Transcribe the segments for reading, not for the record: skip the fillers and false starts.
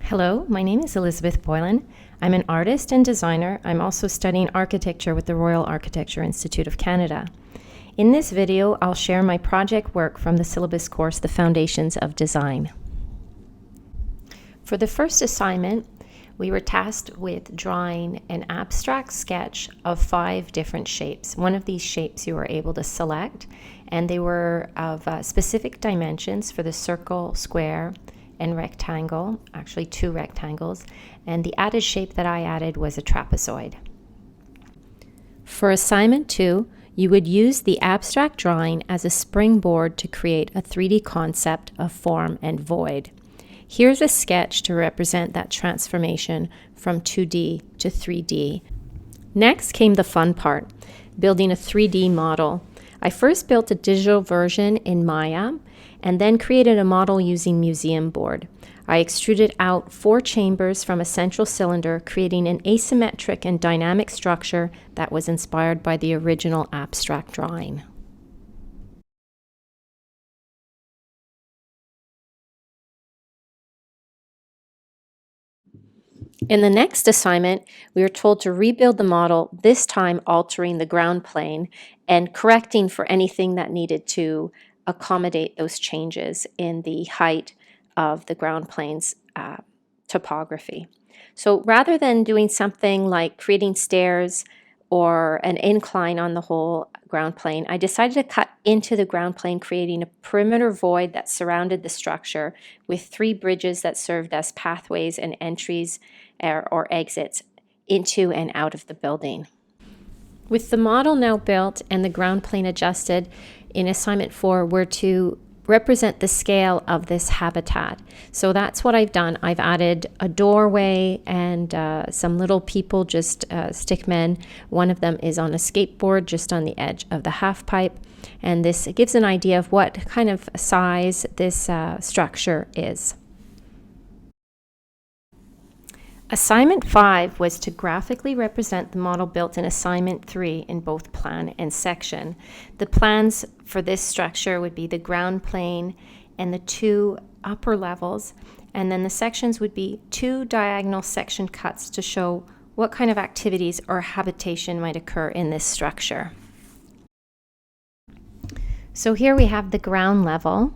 Hello, my name is Elizabeth Boylan. I'm an artist and designer. I'm also studying architecture with the Royal Architecture Institute of Canada. In this video, I'll share my project work from the syllabus course, The Foundations of Design. For the first assignment, we were tasked with drawing an abstract sketch of 5 different shapes. One of these shapes you were able to select, and they were of specific dimensions for the circle, square, and rectangle, actually 2 rectangles, and the added shape that I added was a trapezoid. For assignment 2, you would use the abstract drawing as a springboard to create a 3D concept of form and void. Here's a sketch to represent that transformation from 2D to 3D. Next came the fun part, building a 3D model. I first built a digital version in Maya and then created a model using museum board. I extruded out 4 chambers from a central cylinder, creating an asymmetric and dynamic structure that was inspired by the original abstract drawing. In the next assignment, we were told to rebuild the model, this time altering the ground plane and correcting for anything that needed to accommodate those changes in the height of the ground plane's topography. So rather than doing something like creating stairs or an incline on the whole ground plane, I decided to cut into the ground plane, creating a perimeter void that surrounded the structure with 3 bridges that served as pathways and entries or exits into and out of the building. With the model now built and the ground plane adjusted, in assignment 4 we're to represent the scale of this habitat. So that's what I've done. I've added a doorway and some little people, just stickmen. One of them is on a skateboard just on the edge of the half pipe. And this gives an idea of what kind of size this structure is. Assignment 5 was to graphically represent the model built in assignment 3 in both plan and section. The plans for this structure would be the ground plane and the 2 upper levels, and then the sections would be 2 diagonal section cuts to show what kind of activities or habitation might occur in this structure. So here we have the ground level,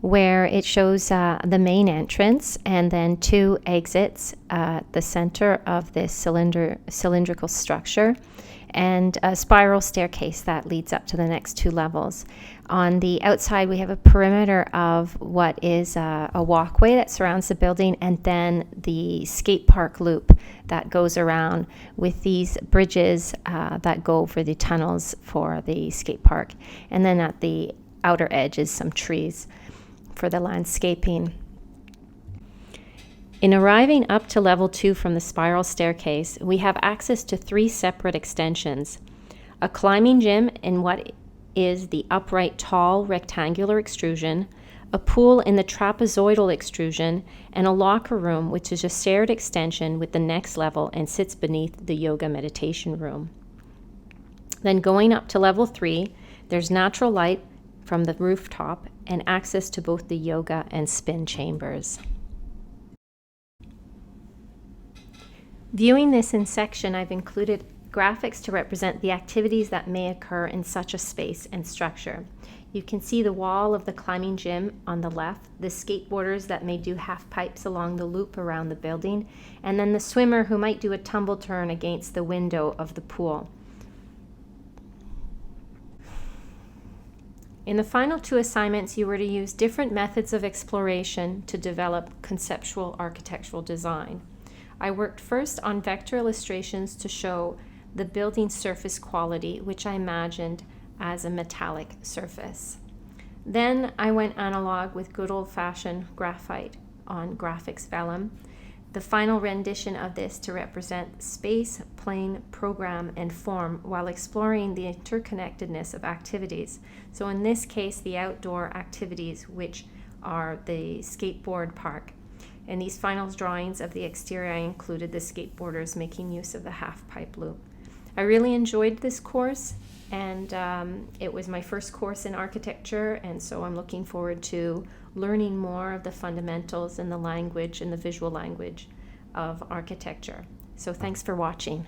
where it shows the main entrance and then 2 exits at the center of this cylindrical structure, and a spiral staircase that leads up to the next 2 levels. On the outside, we have a perimeter of what is a walkway that surrounds the building, and then the skate park loop that goes around with these bridges that go over the tunnels for the skate park. And then at the outer edge is some trees for the landscaping. In arriving up to level 2 from the spiral staircase, we have access to 3 separate extensions: a climbing gym in what is the upright tall rectangular extrusion, a pool in the trapezoidal extrusion, and a locker room, which is a shared extension with the next level and sits beneath the yoga meditation room. Then going up to level 3, there's natural light from the rooftop and access to both the yoga and spin chambers. Viewing this in section, I've included graphics to represent the activities that may occur in such a space and structure. You can see the wall of the climbing gym on the left, the skateboarders that may do half pipes along the loop around the building, and then the swimmer who might do a tumble turn against the window of the pool. In the final 2 assignments, you were to use different methods of exploration to develop conceptual architectural design. I worked first on vector illustrations to show the building surface quality, which I imagined as a metallic surface. Then I went analog with good old-fashioned graphite on graphics vellum. The final rendition of this to represent space, plane, program, and form while exploring the interconnectedness of activities. So in this case, the outdoor activities, which are the skateboard park. In these final drawings of the exterior, I included the skateboarders making use of the half pipe loop. I really enjoyed this course, and it was my first course in architecture, and so I'm looking forward to learning more of the fundamentals and the language and the visual language of architecture. So thanks for watching.